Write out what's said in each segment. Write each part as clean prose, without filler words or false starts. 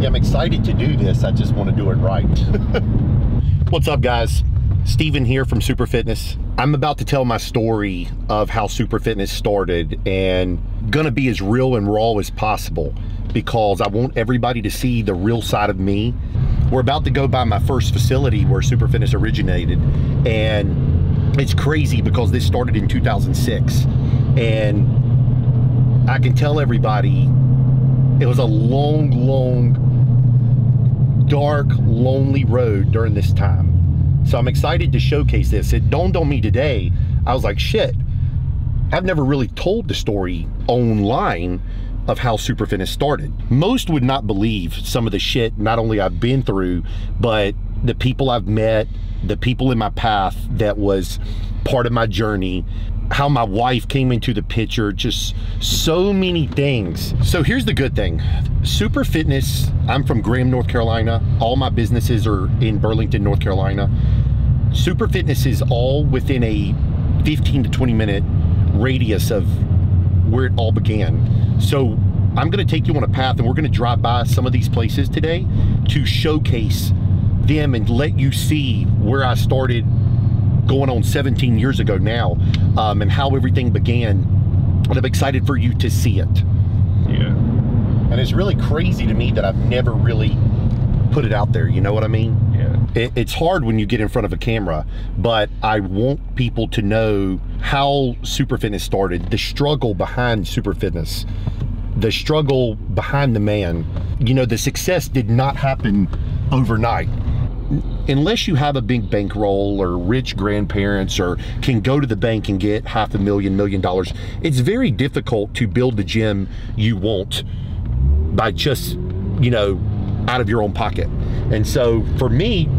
Yeah, I'm excited to do this. I just want to do it right. What's up, guys? Steven here from Superfitness. I'm about to tell my story of how Superfitness started, and gonna be as real and raw as possible because I want everybody to see the real side of me. We're about to go by my first facility where Superfitness originated, and it's crazy because this started in 2006, and I can tell everybody it was a long, dark, lonely road during this time. So I'm excited to showcase this. It dawned on me today, I was like, shit, I've never really told the story online of how Superfitness started. Most would not believe some of the shit not only I've been through, but the people I've met, the people in my path that was part of my journey, how my wife came into the picture, just so many things. So here's the good thing. Superfitness, I'm from Graham, North Carolina. All my businesses are in Burlington, North Carolina. Superfitness is all within a 15 to 20 minute radius of where it all began. So I'm gonna take you on a path, and we're gonna drive by some of these places today to showcase them and let you see where I started going on 17 years ago now, and how everything began. And I'm excited for you to see it. Yeah. And it's really crazy to me that I've never really put it out there, you know what I mean? Yeah. It's hard when you get in front of a camera, but I want people to know how Superfitness started, the struggle behind Superfitness, the struggle behind the man. You know, the success did not happen overnight. Unless you have a big bankroll or rich grandparents or can go to the bank and get $500,000, $1 million, it's very difficult to build the gym you want by just, you know, out of your own pocket. And so for me,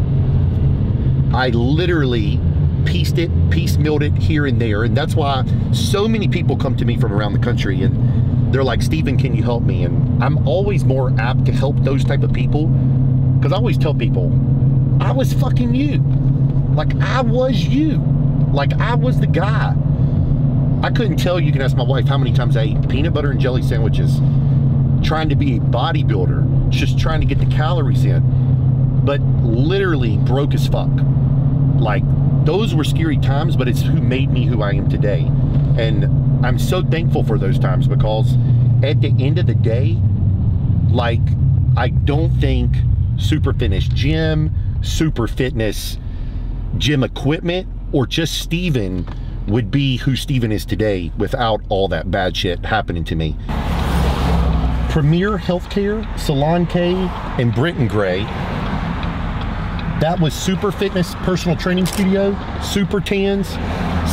I literally piecemealed it here and there. And that's why so many people come to me from around the country and they're like, Steven, can you help me? And I'm always more apt to help those type of people, because I always tell people, I was fucking you. Like, I was you. Like, I was the guy. I couldn't tell you, can ask my wife, how many times I ate peanut butter and jelly sandwiches, trying to be a bodybuilder, just trying to get the calories in, but literally broke as fuck. Like, those were scary times, but it's who made me who I am today. And I'm so thankful for those times, because at the end of the day, like, I don't think Superfitness gym, Superfitness gym equipment, or just Steven would be who Steven is today without all that bad shit happening to me. Premier Healthcare, Salon K, and Brenton Gray. That was Superfitness Personal Training Studio, Super Tans,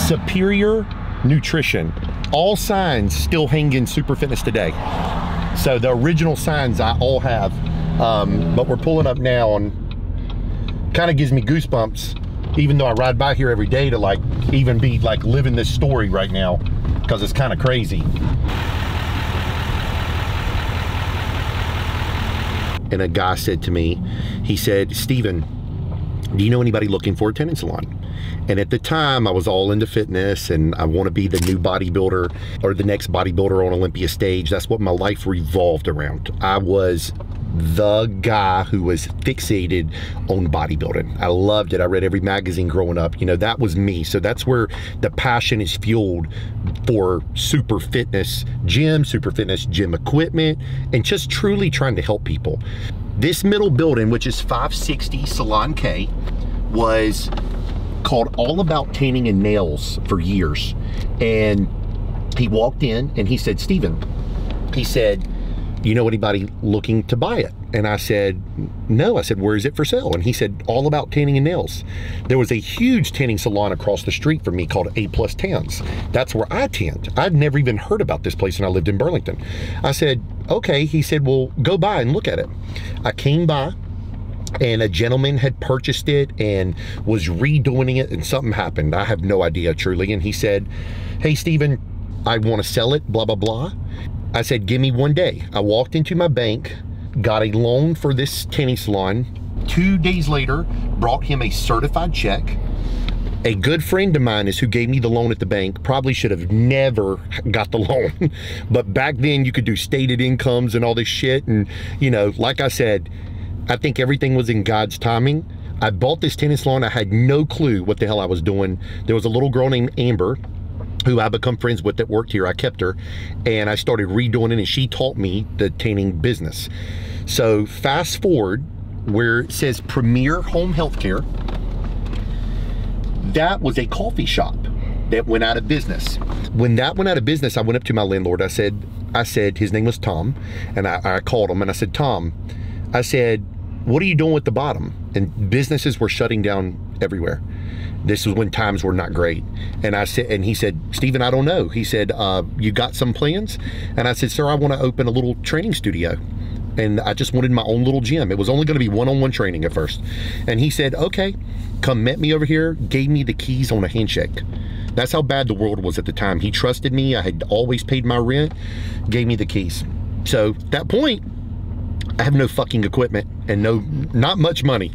Superior Nutrition. All signs still hang in Superfitness today. So the original signs I all have, but we're pulling up now, and kind of gives me goosebumps, even though I ride by here every day, to like even be like living this story right now, because it's kind of crazy. And a guy said to me, he said, Steven, do you know anybody looking for a tanning salon? And at the time, I was all into fitness, and I want to be the new bodybuilder or the next bodybuilder on Olympia stage. That's what my life revolved around. I was the guy who was fixated on bodybuilding. I loved it. I read every magazine growing up. You know, that was me. So that's where the passion is fueled for Superfitness gym, Superfitness gym equipment, and just truly trying to help people. This middle building, which is 560 Salon K, was called All About Tanning and Nails for years. And he walked in and he said, Steven, he said, you know anybody looking to buy it? And I said, no. I said, where is it for sale? And he said, All About Tanning and Nails. There was a huge tanning salon across the street from me called A+ Tans. That's where I tanned. I'd never even heard about this place when I lived in Burlington. I said, okay. He said, well, go by and look at it. I came by, and a gentleman had purchased it and was redoing it, and something happened. I have no idea, truly. And he said, hey, Steven, I want to sell it, blah, blah, blah. I said, give me one day. I walked into my bank, got a loan for this tanning salon. 2 days later, brought him a certified check. A good friend of mine is who gave me the loan at the bank. Probably should have never got the loan. But back then you could do stated incomes and all this shit. And, you know, like I said, I think everything was in God's timing. I bought this tennis lawn. I had no clue what the hell I was doing. There was a little girl named Amber who I become friends with that worked here. I kept her and I started redoing it, and she taught me the tanning business. So fast forward where it says Premier Home Healthcare. That was a coffee shop that went out of business. When that went out of business, I went up to my landlord. I said, his name was Tom, and I called him and I said, Tom, I said, what are you doing with the bottom? And businesses were shutting down everywhere. This was when times were not great. And I said, and he said, Stephen, I don't know. He said, you got some plans? And I said, sir, I want to open a little training studio. And I just wanted my own little gym. It was only going to be one-on-one training at first. And he said, okay, come met me over here, gave me the keys on a handshake. That's how bad the world was at the time. He trusted me. I had always paid my rent, gave me the keys. So at that point, I have no fucking equipment and not much money.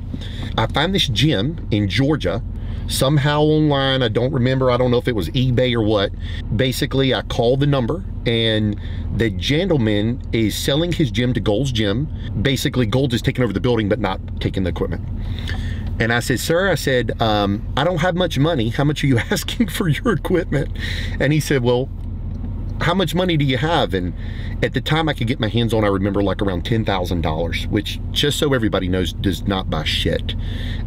I find this gym in Georgia, somehow online. I don't remember. I don't know if it was eBay or what. Basically, I call the number and the gentleman is selling his gym to Gold's Gym. Basically, Gold's is taking over the building, but not taking the equipment. And I said, sir, I said, I don't have much money. How much are you asking for your equipment? And he said, well, how much money do you have? And at the time I could get my hands on, I remember, like around $10,000, which, just so everybody knows, does not buy shit.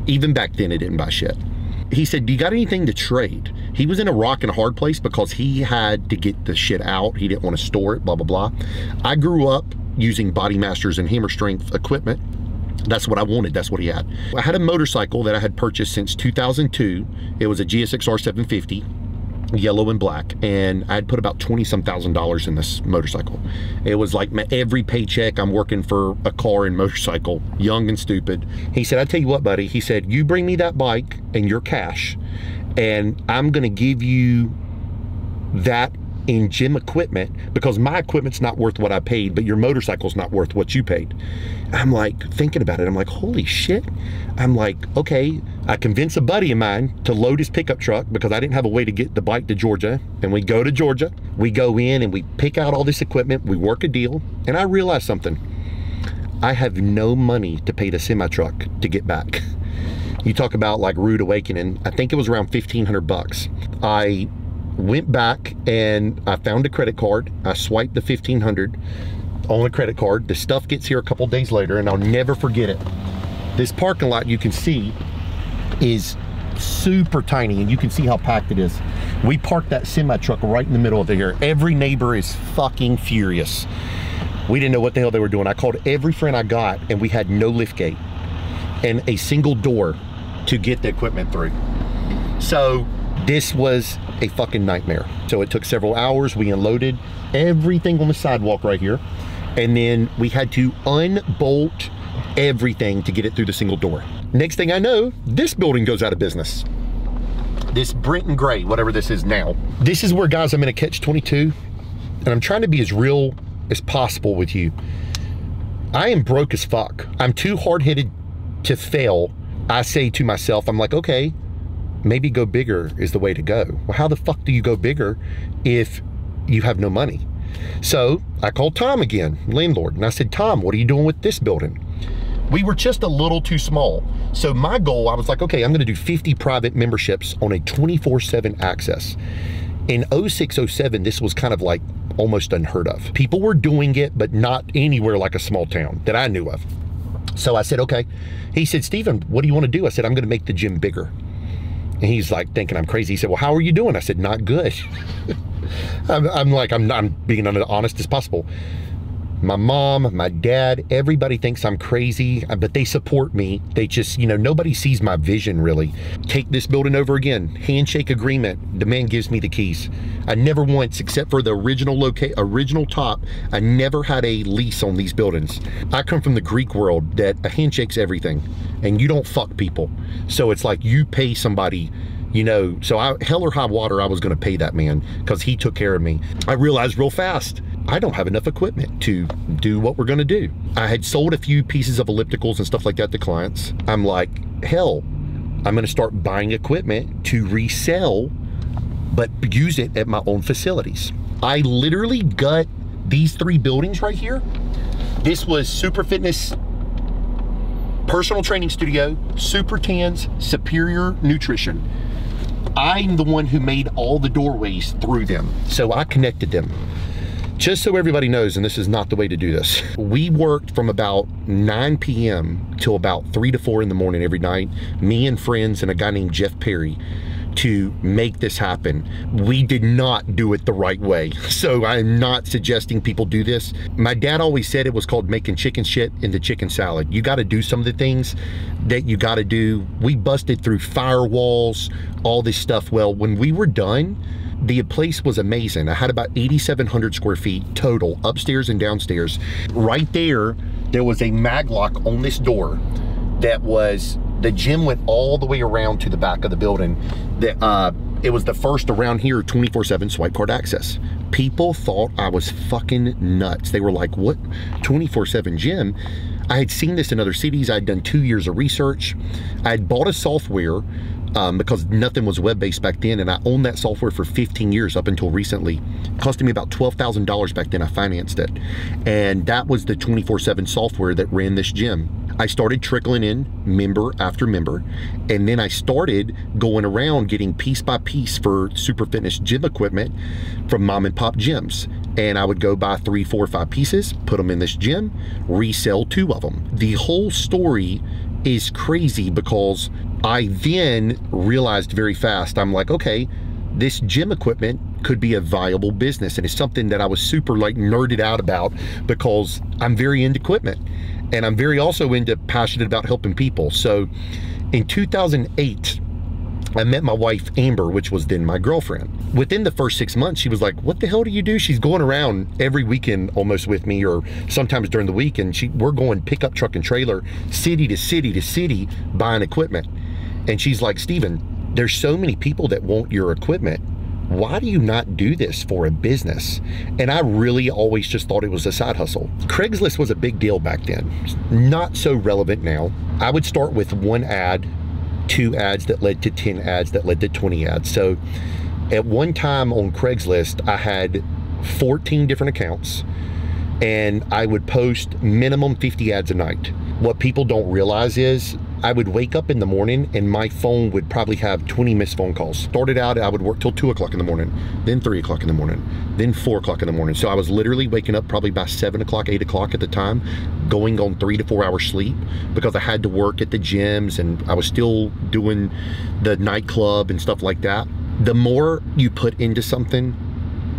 Even back then, it didn't buy shit. He said, do you got anything to trade? He was in a rock and a hard place because he had to get the shit out. He didn't want to store it, blah, blah, blah. I grew up using Body Masters and Hammer Strength equipment. That's what I wanted. That's what he had. I had a motorcycle that I had purchased since 2002. It was a GSX-R 750. Yellow and black, and I'd put about $20-some thousand in this motorcycle. It was like my every paycheck, I'm working for a car and motorcycle, young and stupid. He said, I tell you what, buddy, he said, you bring me that bike and your cash, and I'm gonna give you that in gym equipment, because my equipment's not worth what I paid, but your motorcycle's not worth what you paid. I'm like thinking about it. I'm like, holy shit. I'm like, okay. I convinced a buddy of mine to load his pickup truck because I didn't have a way to get the bike to Georgia. And we go to Georgia, we go in and we pick out all this equipment, we work a deal, and I realized something. I have no money to pay the semi-truck to get back. You talk about like rude awakening. I think it was around 1,500 bucks. I went back and I found a credit card. I swiped the 1,500 on a credit card. The stuff gets here a couple days later, and I'll never forget it. This parking lot, you can see, is super tiny, and you can see how packed it is. We parked that semi truck right in the middle of here. Every neighbor is fucking furious. We didn't know what the hell they were doing. I called every friend I got, and we had no lift gate and a single door to get the equipment through. So this was a fucking nightmare. So it took several hours. We unloaded everything on the sidewalk right here, and then we had to unbolt everything to get it through the single door. Next thing I know, this building goes out of business. This Brenton Gray, whatever this is now. This is where, guys, I'm in a catch-22, and I'm trying to be as real as possible with you. I am broke as fuck. I'm too hard-headed to fail. I say to myself, I'm like, okay, maybe go bigger is the way to go. Well, how the fuck do you go bigger if you have no money? So I called Tom again, landlord, and I said, Tom, what are you doing with this building? We were just a little too small. So my goal, I was like, okay, I'm gonna do 50 private memberships on a 24/7 access. In 06, 07, this was kind of like almost unheard of. People were doing it, but not anywhere like a small town that I knew of. So I said, okay. He said, Stephen, what do you want to do? I said, I'm gonna make the gym bigger. And he's like thinking I'm crazy. He said, well, how are you doing? I said, not good. I'm being honest as possible. My mom, my dad, everybody thinks I'm crazy, but they support me. They just, you know, nobody sees my vision really. Take this building over again, handshake agreement. The man gives me the keys. I never once, except for the original top, I never had a lease on these buildings. I come from the Greek world that a handshake's everything, and you don't fuck people. So it's like you pay somebody, you know, so hell or high water, I was gonna pay that man because he took care of me. I realized real fast, I don't have enough equipment to do what we're gonna do. I had sold a few pieces of ellipticals and stuff like that to clients. I'm like, hell, I'm gonna start buying equipment to resell, but use it at my own facilities. I literally gut these 3 buildings right here. This was Superfitness Personal Training Studio, Super Tans, Superior Nutrition. I'm the one who made all the doorways through them, so I connected them. Just so everybody knows, and this is not the way to do this, we worked from about 9 p.m. till about 3 to 4 in the morning every night, me and friends and a guy named Jeff Perry, to make this happen. We did not do it the right way, so I'm not suggesting people do this. My dad always said it was called making chicken shit into chicken salad. You got to do some of the things that you got to do. We busted through firewalls, all this stuff. Well, when we were done, the place was amazing. I had about 8,700 square feet total, upstairs and downstairs. Right there, there was a mag lock on this door that was, the gym went all the way around to the back of the building. It was the first around here 24/7 swipe card access. People thought I was fucking nuts. They were like, what, 24/7 gym? I had seen this in other cities. I had done 2 years of research. I had bought a software because nothing was web-based back then, and I owned that software for 15 years up until recently. It cost me about $12,000 back then. I financed it, and that was the 24/7 software that ran this gym. I started trickling in member after member, and then I started going around getting piece by piece for Superfitness gym equipment from mom and pop gyms. And I would go buy 3, 4, 5 pieces, put them in this gym, resell 2 of them. The whole story is crazy because I then realized very fast, I'm like, okay, this gym equipment could be a viable business. And it's something that I was super like nerded out about because I'm very into equipment. And I'm very also passionate about helping people. So in 2008, I met my wife, Amber, which was then my girlfriend. Within the first 6 months, she was like, what the hell do you do? She's going around every weekend almost with me, or sometimes during the week, and we're going pickup truck and trailer, city to city to city, buying equipment. And she's like, Steven, there's so many people that want your equipment. Why do you not do this for a business? And I really always just thought it was a side hustle. Craigslist was a big deal back then. Not so relevant now. I would start with 1 ad, 2 ads that led to 10 ads that led to 20 ads. So at one time on Craigslist, I had 14 different accounts, and I would post minimum 50 ads a night. What people don't realize is I would wake up in the morning and my phone would probably have 20 missed phone calls. Started out, I would work till 2 o'clock in the morning, then 3 o'clock in the morning, then 4 o'clock in the morning. So I was literally waking up probably by 7 o'clock, 8 o'clock at the time, going on 3 to 4 hours sleep because I had to work at the gyms and I was still doing the nightclub and stuff like that. The more you put into something,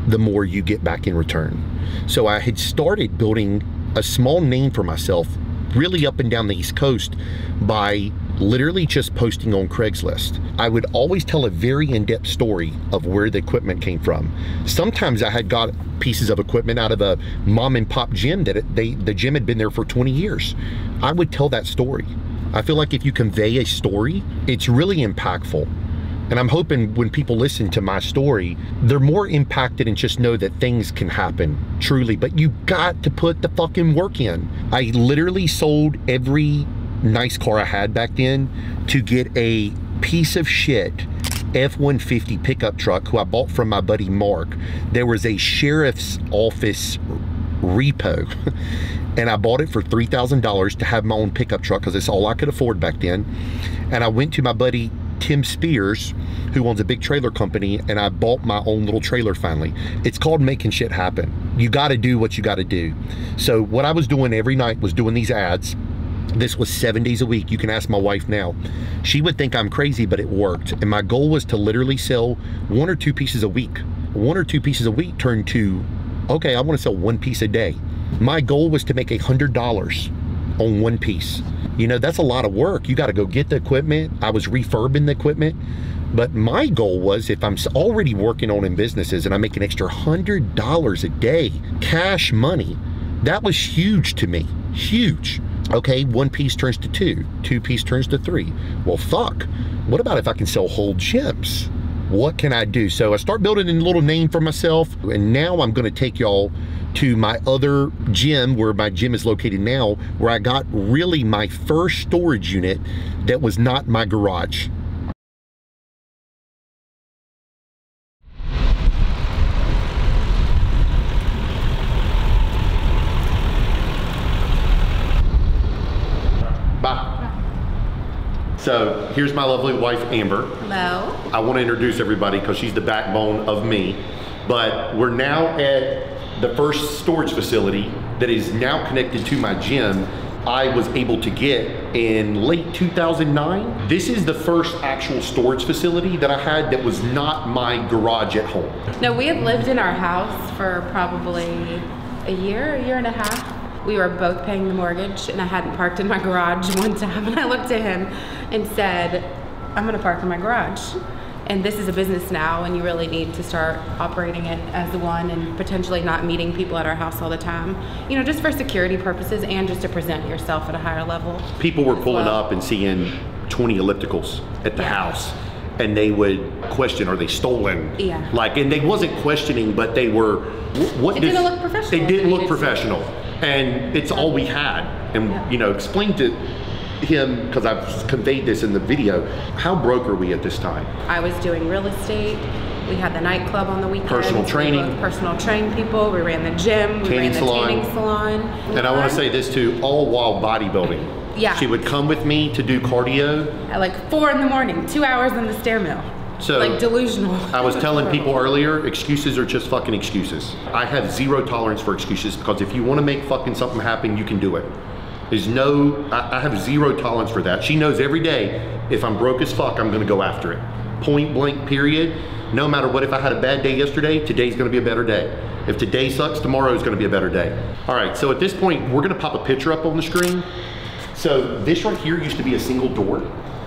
the more you get back in return. So I had started building a small name for myself really up and down the East Coast by literally just posting on Craigslist. I would always tell a very in-depth story of where the equipment came from. Sometimes I had got pieces of equipment out of a mom and pop gym that the gym had been there for 20 years. I would tell that story. I feel like if you convey a story, it's really impactful. And I'm hoping when people listen to my story, they're more impacted and just know that things can happen, truly. But you got to put the fucking work in. I literally sold every nice car I had back then to get a piece of shit F-150 pickup truck who I bought from my buddy Mark. There was a sheriff's office repo and I bought it for $3,000 to have my own pickup truck because it's all I could afford back then. And I went to my buddy Tim Spears, who owns a big trailer company, and I bought my own little trailer finally. It's called making shit happen. You got to do what you got to do. So what I was doing every night was doing these ads. This was 7 days a week. You can ask my wife now. She would think I'm crazy, but it worked. And my goal was to literally sell 1 or 2 pieces a week. 1 or 2 pieces a week turned to, okay, I want to sell 1 piece a day. My goal was to make $100 on 1 piece. You know, that's a lot of work. You got to go get the equipment. I was refurbing the equipment. But my goal was, if I'm already working on in businesses and I make an extra $100 a day, cash money, that was huge to me, huge. Okay, 1 piece turns to 2, 2 piece turns to 3. Well, fuck, what about if I can sell whole gyms? What can I do? So I start building a little name for myself, and now I'm gonna take y'all to my other gym, where my gym is located now, where I got really my first storage unit that was not my garage. Bye. So here's my lovely wife, Amber. Hello. I want to introduce everybody because she's the backbone of me. But we're now at the first storage facility that is now connected to my gym. I was able to get in late 2009. This is the first actual storage facility that I had that was not my garage at home. No, we had lived in our house for probably a year and a half. We were both paying the mortgage, and I hadn't parked in my garage one time, and I looked at him and said, I'm gonna park in my garage. And this is a business now, and you really need to start operating it as the one, and potentially not meeting people at our house all the time. You know, just for security purposes and just to present yourself at a higher level. People were pulling up and seeing 20 ellipticals at the house, and they would question, are they stolen? Yeah. Like, and they wasn't questioning, but they were, it didn't look professional. It didn't look professional. And it's all we had. And you know, explain to him, because I've conveyed this in the video, how broke are we at this time? I was doing real estate. We had the nightclub on the weekends. Personal training. We personal trained people. We ran the gym. We ran the tanning salon. And I want to say this too, all while bodybuilding. Yeah. She would come with me to do cardio. At like 4 in the morning, 2 hours on the stair mill. So, like delusional. I was telling people earlier, excuses are just fucking excuses. I have zero tolerance for excuses, because if you want to make fucking something happen, you can do it. There's no, I have zero tolerance for that. She knows every day, if I'm broke as fuck, I'm gonna go after it. Point blank, period. No matter what, if I had a bad day yesterday, today's gonna be a better day. If today sucks, tomorrow's gonna be a better day. All right, so at this point, we're gonna pop a picture up on the screen. So this right here used to be a single door.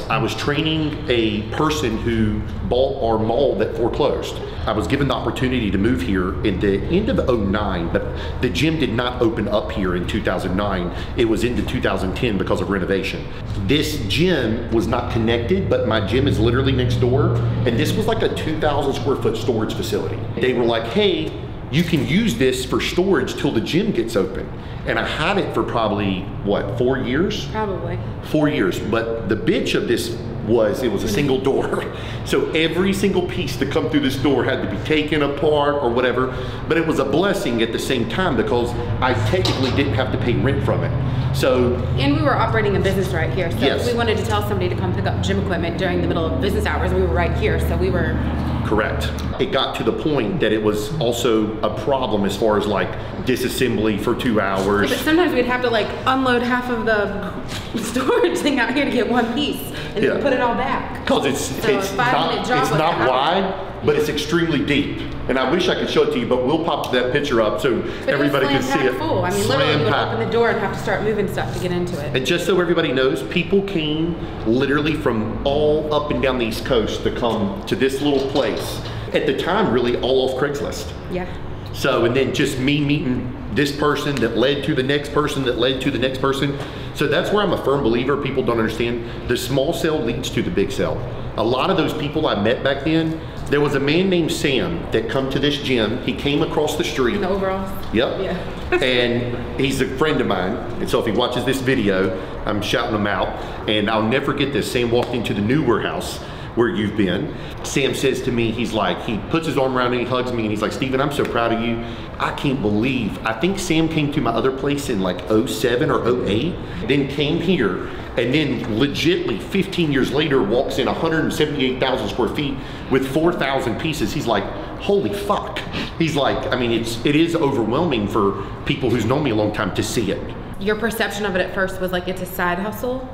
I was training a person who bought our mall that foreclosed. I was given the opportunity to move here in the end of '09, but the gym did not open up here in 2009. It was into 2010 because of renovation. This gym was not connected, but my gym is literally next door. And this was like a 2,000 square foot storage facility. They were like, hey, you can use this for storage till the gym gets open. And I had it for probably, what, 4 years? Probably. 4 years, but the bitch of this was, it was a single door. So every single piece to come through this door had to be taken apart or whatever, but it was a blessing at the same time, because I technically didn't have to pay rent from it. So. And we were operating a business right here, so yes. If we wanted to tell somebody to come pick up gym equipment during the middle of business hours, we were right here, so we were. Correct. It got to the point that it was also a problem as far as like disassembly for 2 hours. Yeah, but sometimes we'd have to like unload half of the storage thing out here to get one piece and then put it all back. Because it's not wide, but it's extremely deep. And I wish I could show it to you, but we'll pop that picture up so everybody can see it. Full. I mean, literally, we would open the door and have to start moving stuff to get into it. And just so everybody knows, people came literally from all up and down the East Coast to come to this little place. At the time, really all off Craigslist. Yeah. So, and then just me meeting this person that led to the next person that led to the next person. So that's where I'm a firm believer. People don't understand. The small cell leads to the big cell. A lot of those people I met back then, there was a man named Sam that come to this gym. He came across the street. In the overalls? Yep. Yeah. And he's a friend of mine. And so if he watches this video, I'm shouting him out. And I'll never forget this. Sam walked into the new warehouse where you've been. Sam says to me, he's like, he puts his arm around me, he hugs me, and he's like, Steven, I'm so proud of you. I can't believe, I think Sam came to my other place in like '07 or '08, then came here, and then legitly 15 years later walks in 178,000 square feet with 4,000 pieces. He's like, holy fuck. He's like, I mean, it is overwhelming for people who's known me a long time to see it. Your perception of it at first was like it's a side hustle?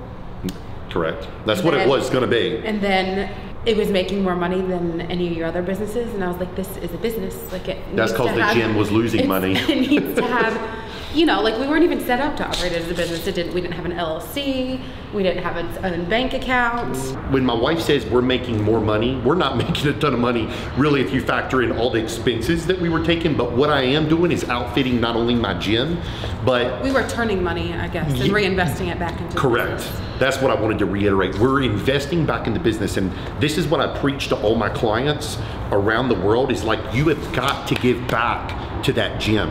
Correct. That's what it was gonna be. And then it was making more money than any of your other businesses, and I was like, this is a business. Like that's because the gym was losing money. It needs to have, you know, like we weren't even set up to operate it as a business. We didn't have an LLC. We didn't have its own bank account. When my wife says we're making more money, we're not making a ton of money, really, if you factor in all the expenses that we were taking. But what I am doing is outfitting not only my gym, but we were turning money, I guess, and reinvesting it back into correct. business. That's what I wanted to reiterate. We're investing back in the business, and this is what I preach to all my clients around the world, is like, you have got to give back to that gym.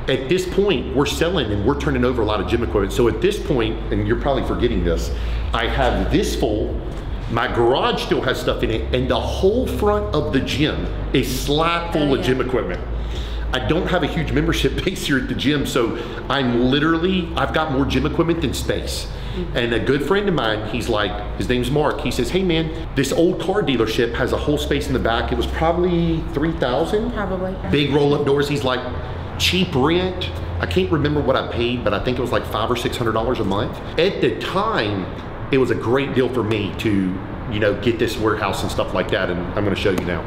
At this point, we're selling and we're turning over a lot of gym equipment. So at this point, and you're probably forgetting this, I have this full, my garage still has stuff in it, and the whole front of the gym is slap full of gym equipment. I don't have a huge membership base here at the gym, so I've got more gym equipment than space. And a good friend of mine, he's like, his name's Mark, he says, hey man, this old car dealership has a whole space in the back. It was probably 3,000. Probably. Big roll-up doors. He's like, cheap rent. I can't remember what I paid, but I think it was like $500 or $600 a month. At the time, it was a great deal for me to, you know, get this warehouse and stuff like that, and I'm gonna show you now.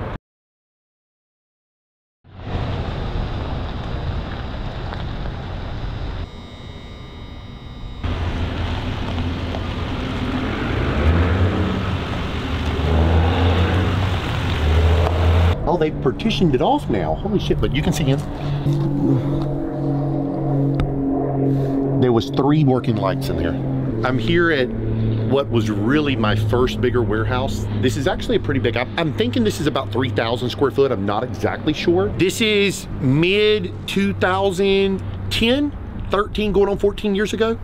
Oh, they partitioned it off now. Holy shit, but you can see him. There was 3 working lights in there. I'm here at what was really my first bigger warehouse. This is actually a pretty big, I'm thinking this is about 3,000 square foot. I'm not exactly sure. This is mid 2010, 13, going on 14 years ago.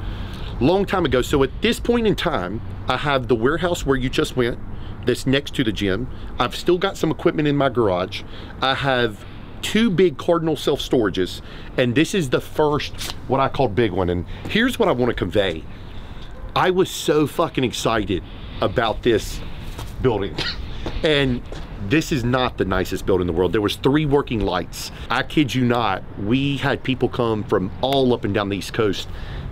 Long time ago. So at this point in time, I have the warehouse where you just went, that's next to the gym. I've still got some equipment in my garage. I have 2 big Cardinal self-storages, and this is the first, what I call big one. And here's what I want to convey. I was so fucking excited about this building. And this is not the nicest building in the world. There was 3 working lights. I kid you not, we had people come from all up and down the East Coast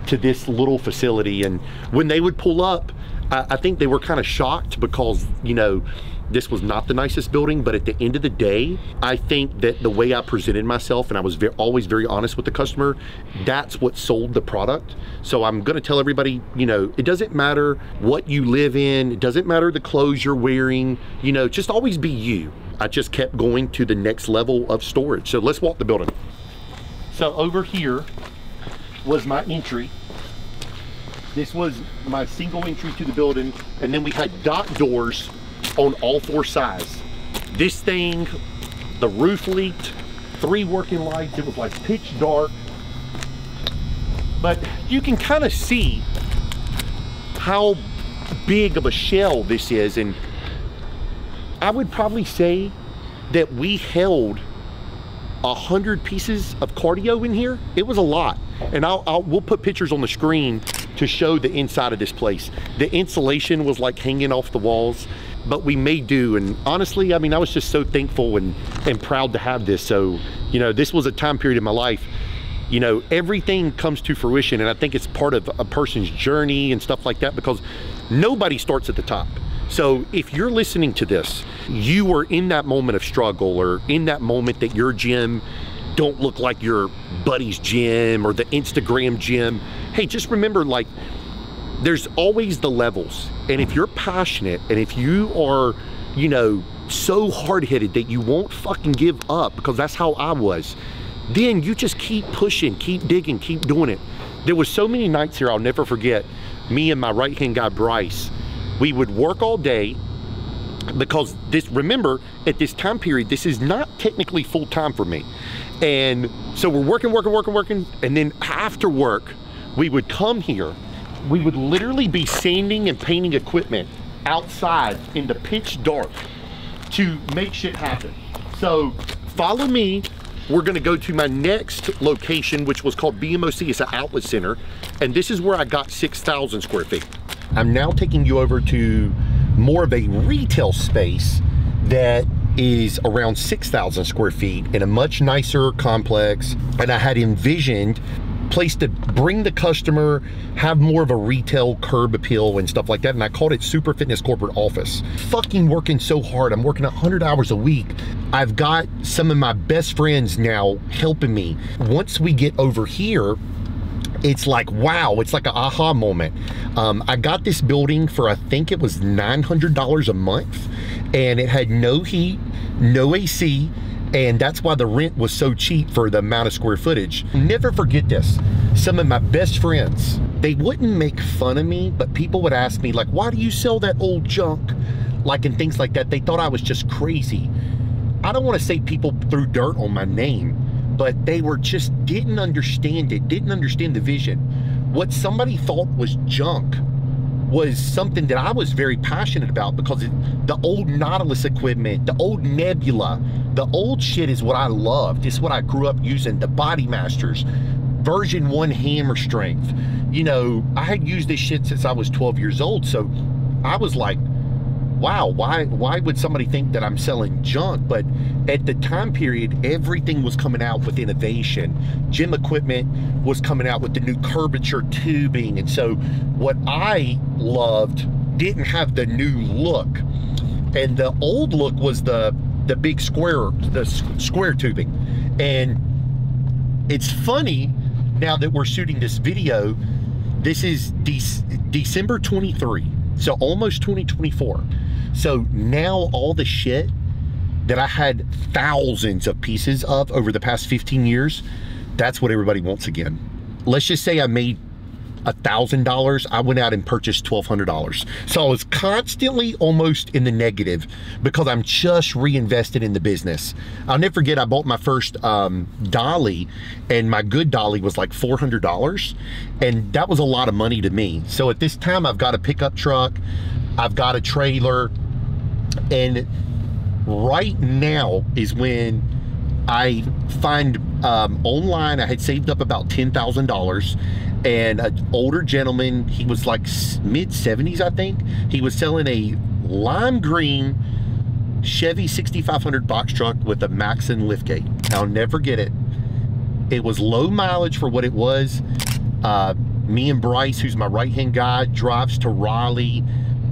to this little facility, and when they would pull up, I think they were kind of shocked because, you know, this was not the nicest building, but at the end of the day, I think that the way I presented myself, and I was always very honest with the customer, that's what sold the product. So I'm gonna tell everybody, you know, it doesn't matter what you live in, it doesn't matter the clothes you're wearing, you know, just always be you. I just kept going to the next level of storage. So let's walk the building. So over here was my entry. This was my single entry to the building, and then we had dock doors on all 4 sides. This thing, the roof leaked, 3 working lights, it was like pitch dark. But you can kind of see how big of a shell this is, and I would probably say that we held 100 pieces of cardio in here. It was a lot, and we'll put pictures on the screen to show the inside of this place. The insulation was like hanging off the walls, but we made do. And honestly, I mean, I was just so thankful and proud to have this. So, you know, this was a time period in my life, you know, everything comes to fruition, and I think it's part of a person's journey and stuff like that, because nobody starts at the top. So if you're listening to this, you were in that moment of struggle, or in that moment that your gym don't look like your buddy's gym or the Instagram gym. Hey, just remember, like, there's always the levels. And if you're passionate, and if you are, you know, so hard-headed that you won't fucking give up, because that's how I was, then you just keep pushing, keep digging, keep doing it. There was so many nights here I'll never forget. Me and my right-hand guy, Bryce, we would work all day, because this, remember, at this time period, this is not technically full-time for me. And so we're working, and then after work, we would come here. We would literally be sanding and painting equipment outside in the pitch dark to make shit happen. So follow me. We're gonna go to my next location, which was called BMOC. It's an outlet center, and this is where I got 6,000 square feet. I'm now taking you over to more of a retail space that is around 6,000 square feet in a much nicer complex. And I had envisioned a place to bring the customer, have more of a retail curb appeal and stuff like that. And I called it Superfitness Corporate Office. Fucking working so hard. I'm working 100 hours a week. I've got some of my best friends now helping me. Once we get over here, it's like, wow, it's like an aha moment. I got this building for, I think it was $900 a month, and it had no heat, no AC, and that's why the rent was so cheap for the amount of square footage. Never forget this. Some of my best friends, they wouldn't make fun of me, but people would ask me, like, why do you sell that old junk? Like, and things like that. They thought I was just crazy. I don't want to say people threw dirt on my name, but they were just didn't understand it, didn't understand the vision. What somebody thought was junk was something that I was very passionate about, because the old Nautilus equipment, the old Nebula, the old shit is what I loved. It's what I grew up using. The Body Masters, version 1 hammer strength. You know, I had used this shit since I was 12 years old. So I was like, wow, why would somebody think that I'm selling junk? But at the time period, everything was coming out with innovation. Gym equipment was coming out with the new curvature tubing. And so what I loved didn't have the new look. And the old look was the big square, the square tubing. And it's funny, now that we're shooting this video, this is December 23. So almost 2024. So now all the shit that I had thousands of pieces of over the past 15 years, that's what everybody wants again. Let's just say I made $1,000, I went out and purchased $1,200. So I was constantly almost in the negative because I'm just reinvested in the business. I'll never forget, I bought my first dolly, and my good dolly was like $400, and that was a lot of money to me. So at this time, I've got a pickup truck, I've got a trailer, and right now is when I find online, I had saved up about $10,000, and an older gentleman, he was like mid-70s, I think. He was selling a lime green Chevy 6500 box truck with a Maxon liftgate. I'll never get it. It was low mileage for what it was. Me and Bryce, who's my right-hand guy, drives to Raleigh,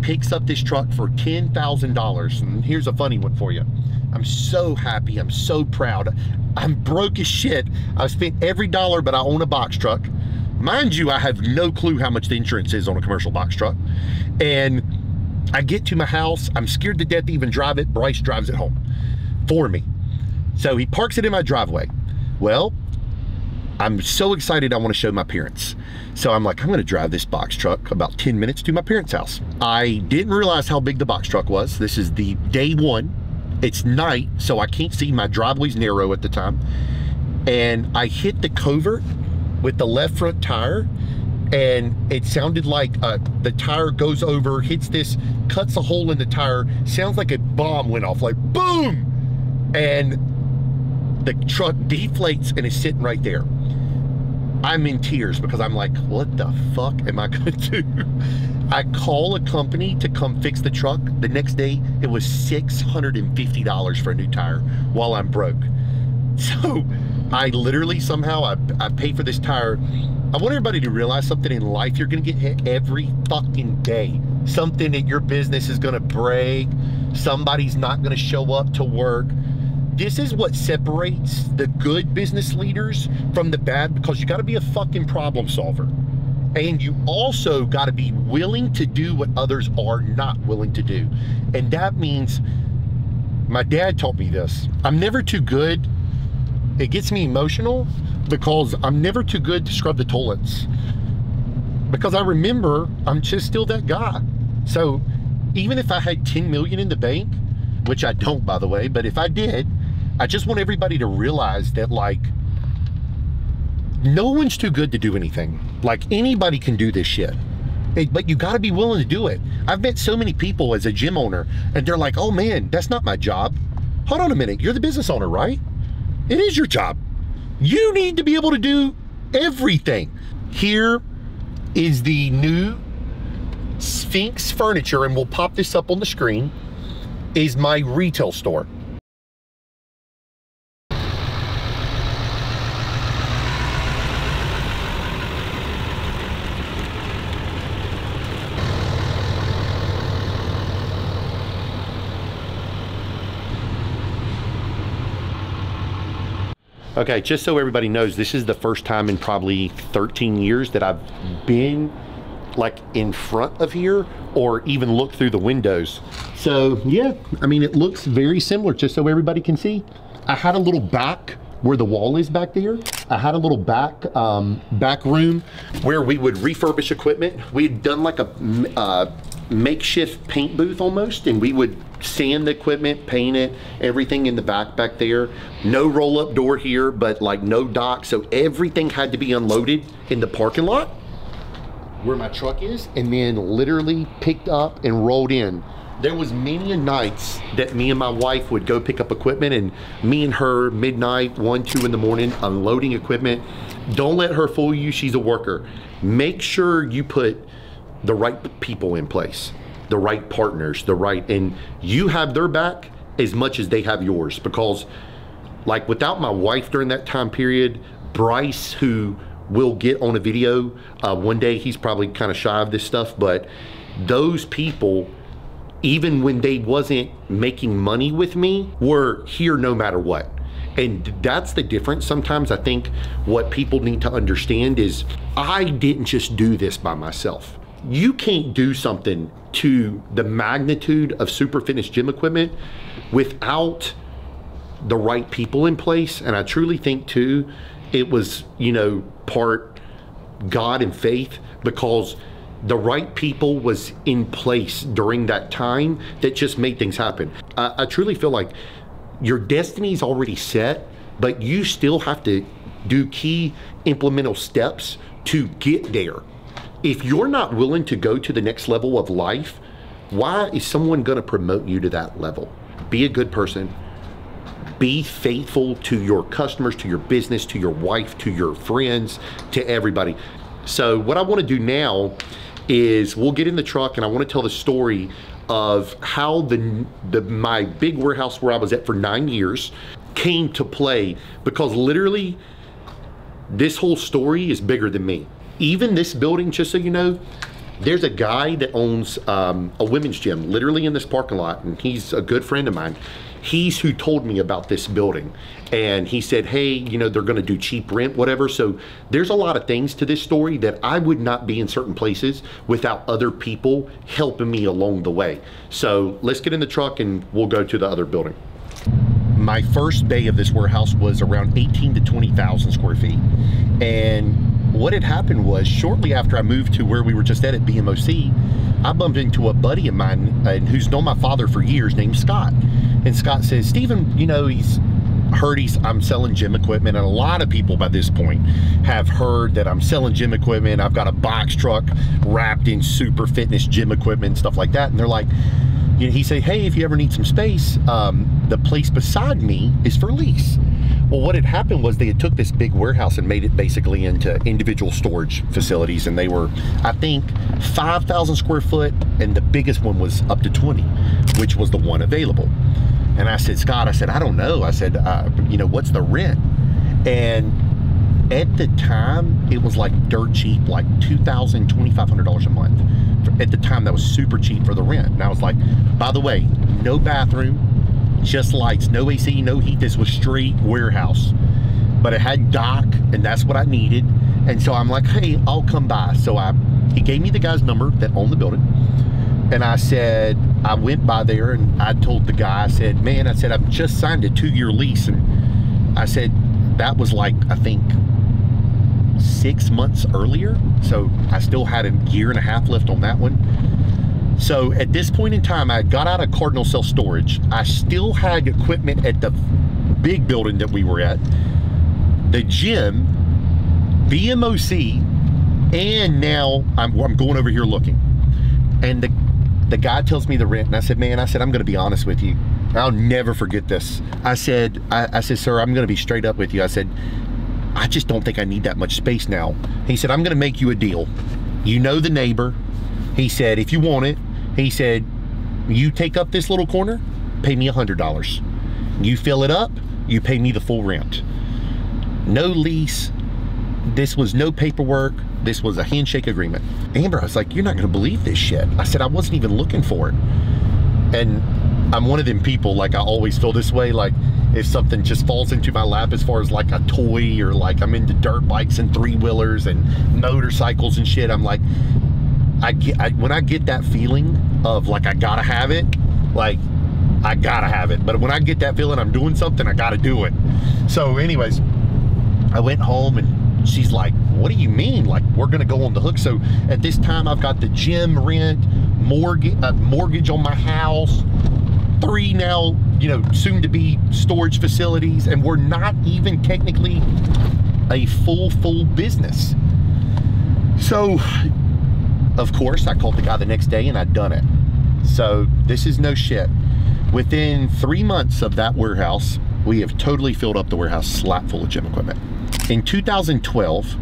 picks up this truck for $10,000. And here's a funny one for you. I'm so happy, I'm so proud. I'm broke as shit. I've spent every dollar, but I own a box truck. Mind you, I have no clue how much the insurance is on a commercial box truck. And I get to my house, I'm scared to death to even drive it. Bryce drives it home for me. So he parks it in my driveway. Well, I'm so excited, I want to show my parents. So I'm like, I'm gonna drive this box truck about 10 minutes to my parents' house. I didn't realize how big the box truck was. This is the day one. It's night, so I can't see. My driveway's narrow at the time. And I hit the covert with the left front tire, and it sounded like the tire goes over, hits this, cuts a hole in the tire, sounds like a bomb went off, like boom! And the truck deflates and is sitting right there. I'm in tears because I'm like, what the fuck am I gonna do? I call a company to come fix the truck. The next day, it was $650 for a new tire while I'm broke. So I literally somehow, I pay for this tire. I want everybody to realize something in life. You're gonna get hit every fucking day. Something at your business is gonna break. Somebody's not gonna show up to work. This is what separates the good business leaders from the bad, because you gotta be a fucking problem solver. And you also gotta be willing to do what others are not willing to do. And that means, my dad taught me this. I'm never too good. It gets me emotional because I'm never too good to scrub the toilets. Because I remember I'm just still that guy. So even if I had 10 million in the bank, which I don't, by the way, but if I did, I just want everybody to realize that, like, no one's too good to do anything. Like, anybody can do this shit. But you gotta be willing to do it. I've met so many people as a gym owner, and they're like, oh man, that's not my job. Hold on a minute, you're the business owner, right? It is your job. You need to be able to do everything. Here is the new Sphinx furniture, and we'll pop this up on the screen, is my retail store. Okay, just so everybody knows, this is the first time in probably 13 years that I've been like in front of here or even looked through the windows. So yeah, I mean, it looks very similar, just so everybody can see. I had a little back where the wall is back there, I had a little back room where we would refurbish equipment. We had done like a makeshift paint booth almost, and we would sand the equipment, paint it, everything in the back there. No roll-up door here, but like no dock, so everything had to be unloaded in the parking lot where my truck is, and then literally picked up and rolled in. There was many nights that me and my wife would go pick up equipment, and me and her midnight, 1, 2 in the morning, unloading equipment. Don't let her fool you, she's a worker. Make sure you put the right people in place, the right partners, and you have their back as much as they have yours, because like without my wife during that time period, Bryce, who will get on a video one day, he's probably kind of shy of this stuff, but those people, even when they wasn't making money with me, were here no matter what. And that's the difference. Sometimes I think what people need to understand is I didn't just do this by myself. You can't do something to the magnitude of Superfitness gym equipment without the right people in place. And I truly think too, it was, you know, part God and faith, because the right people was in place during that time that just made things happen. I truly feel like your destiny's already set, but you still have to do key implemental steps to get there. If you're not willing to go to the next level of life, why is someone gonna promote you to that level? Be a good person. Be faithful to your customers, to your business, to your wife, to your friends, to everybody. So what I wanna do now is we'll get in the truck, and I wanna tell the story of how my big warehouse where I was at for 9 years came to play, because literally this whole story is bigger than me. Even this building, just so you know, there's a guy that owns a women's gym literally in this parking lot, and he's a good friend of mine. He's who told me about this building, and he said, hey, you know, they're gonna do cheap rent, whatever. So there's a lot of things to this story that I would not be in certain places without other people helping me along the way. So let's get in the truck and we'll go to the other building. My first bay of this warehouse was around 18 to 20,000 square feet. And what had happened was, shortly after I moved to where we were just at BMOC, I bumped into a buddy of mine who's known my father for years, named Scott. And Scott says, Stephen, you know, I'm selling gym equipment, and a lot of people by this point have heard that I'm selling gym equipment. I've got a box truck wrapped in Superfitness gym equipment and stuff like that. And they're like, you know, he said, hey, if you ever need some space, the place beside me is for lease. Well, what had happened was they had took this big warehouse and made it basically into individual storage facilities, and they were, I think, 5,000 square foot, and the biggest one was up to 20, which was the one available. And I said, Scott, I said, I don't know. I said, you know, what's the rent? And at the time, it was like dirt cheap, like $2,000, $2,500 a month. At the time, that was super cheap for the rent. And I was like, by the way, no bathroom, just lights, no AC, no heat. This was straight warehouse, but it had dock, and that's what I needed. And so I'm like, hey, I'll come by. So he gave me the guy's number that owned the building. And I said, I went by there, and I told the guy, I said, man, I said, I've just signed a 2-year lease. And I said, that was like, I think 6 months earlier. So I still had a 1.5 years left on that one. So at this point in time, I got out of Cardinal Self Storage. I still had equipment at the big building that we were at, the gym, BMOC, and now I'm going over here looking. And the guy tells me the rent, and I said, man, I said, I'm gonna be honest with you. I'll never forget this. I said, sir, I'm gonna be straight up with you. I said, I just don't think I need that much space now. He said, I'm gonna make you a deal. You know the neighbor. He said, if you want it, he said, you take up this little corner, pay me $100. You fill it up, you pay me the full rent. No lease. This was no paperwork. This was a handshake agreement. Amber, I was like, you're not gonna believe this shit. I said, I wasn't even looking for it. And I'm one of them people, like I always feel this way, like if something just falls into my lap as far as like a toy, or like I'm into dirt bikes and 3-wheelers and motorcycles and shit, I'm like, when I get that feeling of like I gotta have it, like I gotta have it. But when I get that feeling I'm doing something, I gotta do it. So anyways, I went home and she's like, what do you mean? Like, we're gonna go on the hook. So at this time, I've got the gym rent, mortgage on my house, 3 now, you know, soon to be storage facilities, and we're not even technically a full business. So of course I called the guy the next day and I'd done it. So this is no shit. Within 3 months of that warehouse, we have totally filled up the warehouse slap full of gym equipment. In 2012,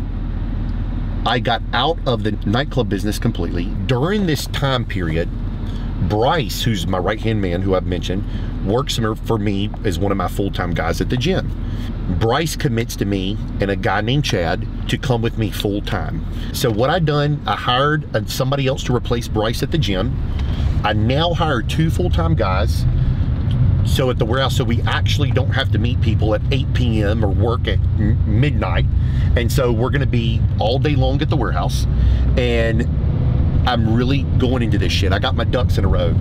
I got out of the nightclub business completely. During this time period, Bryce, who's my right-hand man, who I've mentioned, works for me as one of my full-time guys at the gym. Bryce commits to me and a guy named Chad to come with me full-time. So what I done, I hired somebody else to replace Bryce at the gym. I now hired 2 full-time guys. So at the warehouse, so we actually don't have to meet people at 8 p.m. or work at midnight. And so we're gonna be all day long at the warehouse. And I'm really going into this shit. I got my ducks in a row.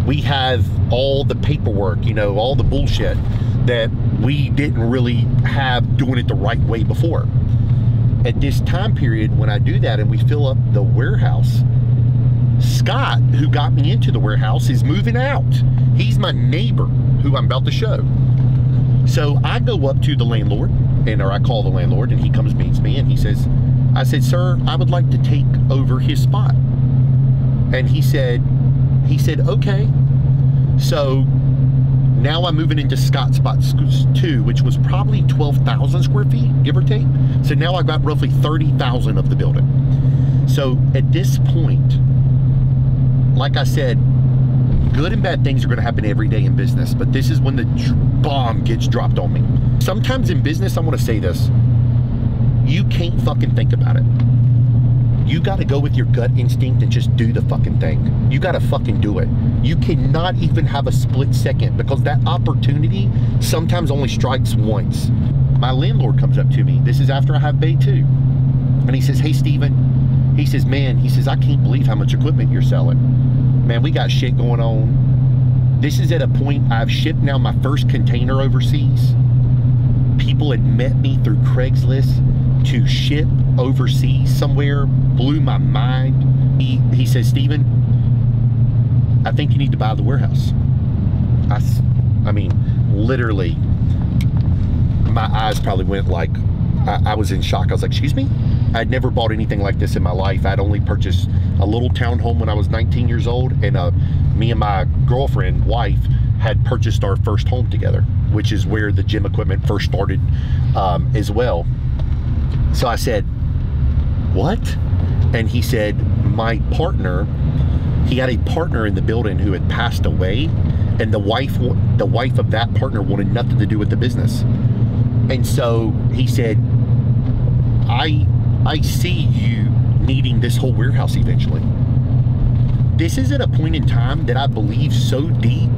We have all the paperwork, you know, all the bullshit that we didn't really have doing it the right way before. At this time period, when I do that and we fill up the warehouse, Scott, who got me into the warehouse, is moving out. He's my neighbor who I'm about to show. So I go up to the landlord, or I call the landlord, and he comes meets me and he says, I said, sir, I would like to take over his spot. And he said, okay. So now I'm moving into Scott's spot 2, which was probably 12,000 square feet, give or take. So now I've got roughly 30,000 of the building. So at this point, like I said, good and bad things are gonna happen every day in business, but this is when the bomb gets dropped on me. Sometimes in business, I wanna say this, you can't fucking think about it. You gotta go with your gut instinct and just do the fucking thing. You gotta fucking do it. You cannot even have a split second, because that opportunity sometimes only strikes once. My landlord comes up to me, this is after I have Bay 2, and he says, hey Steven, he says, man, he says, I can't believe how much equipment you're selling. Man, we got shit going on. This is at a point I've shipped now my first container overseas. People had met me through Craigslist to ship overseas somewhere, blew my mind. He says, Steven, I think you need to buy the warehouse. I mean, literally, my eyes probably went like, I was in shock. I was like, excuse me? I'd never bought anything like this in my life. I'd only purchased a little townhome when I was 19 years old, and me and my girlfriend, wife, had purchased our first home together, which is where the gym equipment first started as well. So I said, what? And he said, my partner, he had a partner in the building who had passed away, and the wife of that partner wanted nothing to do with the business. And so he said, I see you needing this whole warehouse eventually. This is at a point in time that I believe so deep,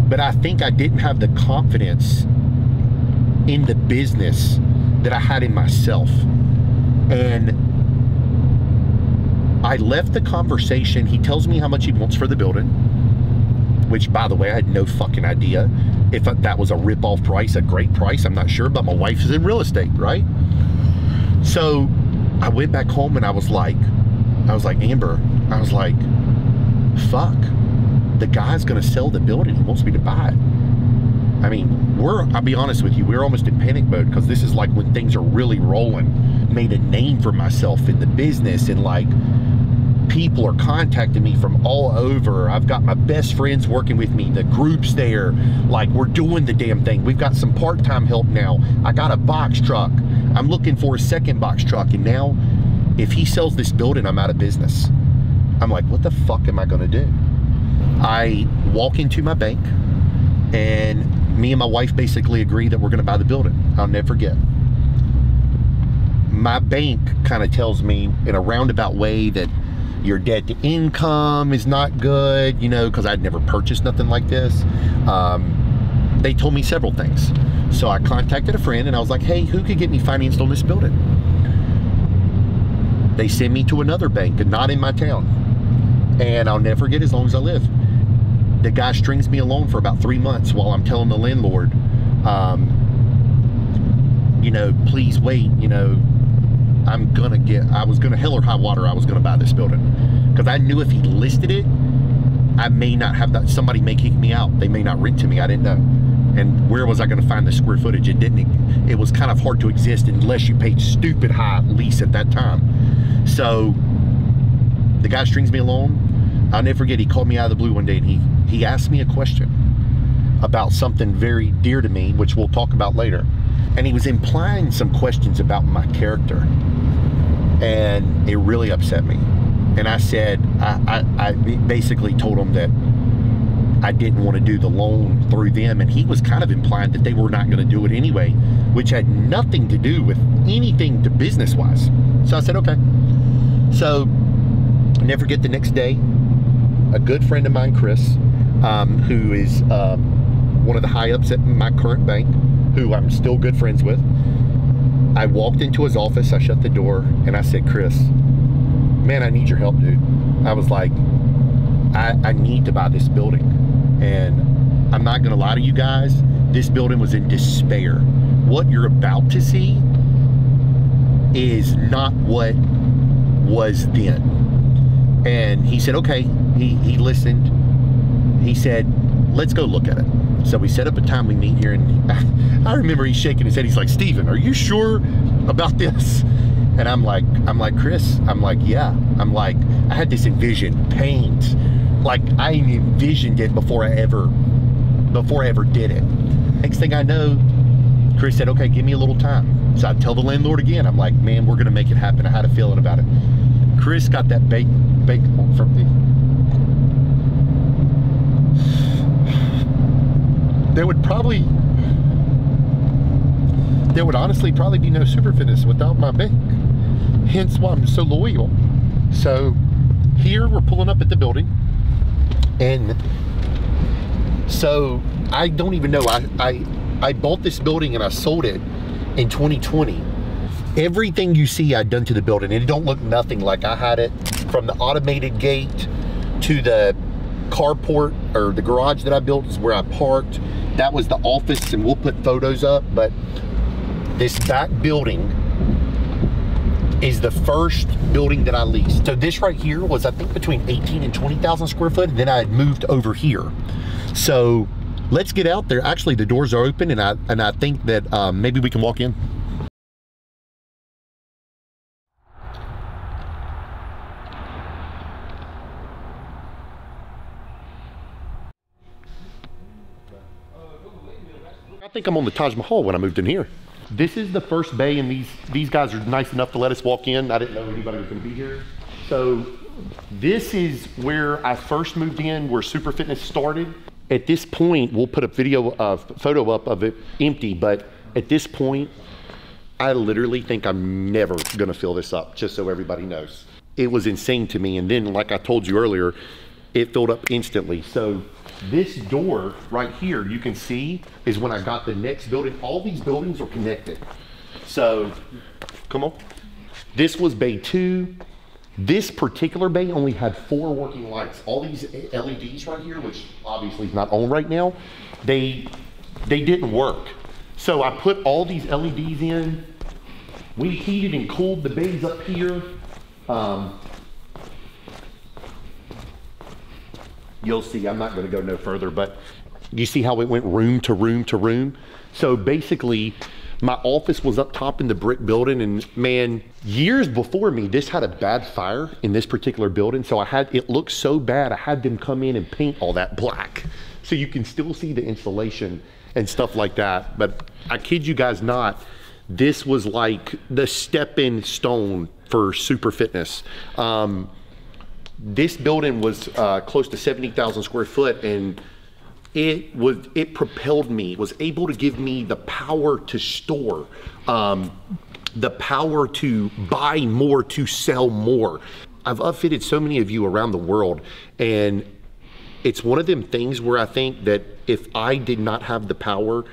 but I think I didn't have the confidence in the business that I had in myself. And I left the conversation. He tells me how much he wants for the building, which, by the way, I had no fucking idea if that was a rip-off price, a great price. I'm not sure, but my wife is in real estate, right? So I went back home and I was like, Amber, I was like, fuck, the guy's gonna sell the building. He wants me to buy it. I mean, I'll be honest with you, we're almost in panic mode, because this is like when things are really rolling. Made a name for myself in the business, and like, people are contacting me from all over. I've got my best friends working with me, the group's there, like, we're doing the damn thing. We've got some part-time help now. I got a box truck. I'm looking for a second box truck, and now if he sells this building, I'm out of business. I'm like, what the fuck am I gonna do? I walk into my bank, and me and my wife basically agree that we're gonna buy the building. I'll never forget. My bank kind of tells me in a roundabout way that your debt to income is not good, you know, because I'd never purchased nothing like this. They told me several things. So I contacted a friend and I was like, hey, who could get me financed on this building? They sent me to another bank, not in my town. And I'll never forget as long as I live. the guy strings me along for about 3 months while I'm telling the landlord, you know, please wait, you know, I was gonna, hell or high water, I was gonna buy this building. Because I knew if he listed it, I may not have that, somebody may kick me out. They may not rent to me, I didn't know. And where was I gonna find the square footage? It was kind of hard to exist unless you paid stupid high lease at that time. So the guy strings me along. I'll never forget, he called me out of the blue one day and he asked me a question about something very dear to me, which we'll talk about later. And he was implying some questions about my character. And it really upset me. And I said, I basically told him that I didn't want to do the loan through them. And he was kind of implying that they were not going to do it anyway, which had nothing to do with anything to business-wise. So I said, okay. So I'll never forget, the next day, a good friend of mine, Chris, who is one of the high-ups at my current bank, who I'm still good friends with, I walked into his office, I shut the door, and I said, Chris, man, I need your help, dude. I was like, I need to buy this building. And I'm not gonna lie to you guys, this building was in despair. What you're about to see is not what was then. And he said, okay, he listened. He said, let's go look at it. So we set up a time, we meet here, and I remember he's shaking his head. He's like, Steven, are you sure about this? And I'm like, Chris, I'm like, yeah. I'm like, I had this envision, paint. Like, I envisioned it before I ever did it. Next thing I know, Chris said, okay, give me a little time. So I tell the landlord again, I'm like, man, we're gonna make it happen. I had a feeling about it. Chris got that baked from me. There would honestly probably be no Superfitness without my bank. Hence why I'm so loyal. So here we're pulling up at the building. And so I don't even know, I bought this building and I sold it in 2020. Everything you see I'd done to the building, and it don't look nothing like I had it, from the automated gate to the carport, or the garage that I built is where I parked. That was the office, and we'll put photos up. But this back building is the first building that I leased. So this right here was, I think, between 18 and 20,000 square foot, and then I had moved over here. So let's get out there. Actually, the doors are open, and I think that maybe we can walk in. I think I'm on the Taj Mahal when I moved in here. This is the first bay, and these guys are nice enough to let us walk in. I didn't know anybody was gonna be here. So this is where I first moved in, where Superfitness started. At this point, we'll put a photo up of it empty, but at this point, I literally think I'm never gonna fill this up, just so everybody knows. It was insane to me, and then like I told you earlier, it filled up instantly. So this door right here, you can see, is when I got the next building. All these buildings are connected. So, come on. This was bay 2. This particular bay only had 4 working lights. All these LEDs right here, which obviously is not on right now, they didn't work. So I put all these LEDs in. We heated and cooled the bays up here. You'll see, I'm not gonna go no further, but you see how it went room to room to room? So basically, my office was up top in the brick building, and man, years before me, this had a bad fire in this particular building. So it looked so bad, I had them come in and paint all that black. So you can still see the insulation and stuff like that. But I kid you guys not, this was like the stepping stone for Superfitness. This building was close to 70,000 square foot, and it propelled me. It was able to give me the power to store, the power to buy more, to sell more. I've upfitted so many of you around the world, and it's one of them things where I think that if I did not have the power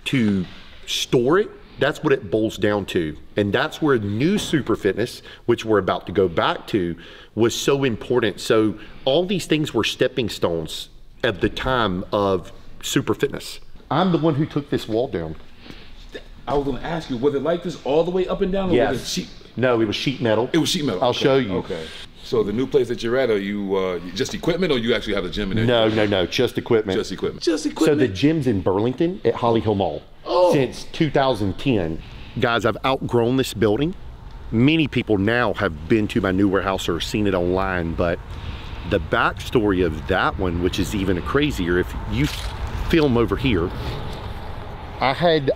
to store it, that's what it boils down to. And that's where new Superfitness, which we're about to go back to, was so important. So all these things were stepping stones at the time of Superfitness. I'm the one who took this wall down. I was gonna ask you, was it like this all the way up and down? Or Yes. was it sheet? No, it was sheet metal. It was sheet metal. I'll Okay. show you. Okay. So the new place that you're at, are you just equipment, or you actually have a gym in there? No, just equipment. Just equipment. Just So equipment. the gym's in Burlington at Holly Hill Mall since 2010. Guys, I've outgrown this building. Many people now have been to my new warehouse or seen it online, but the backstory of that one, which is even crazier, if you film over here, I had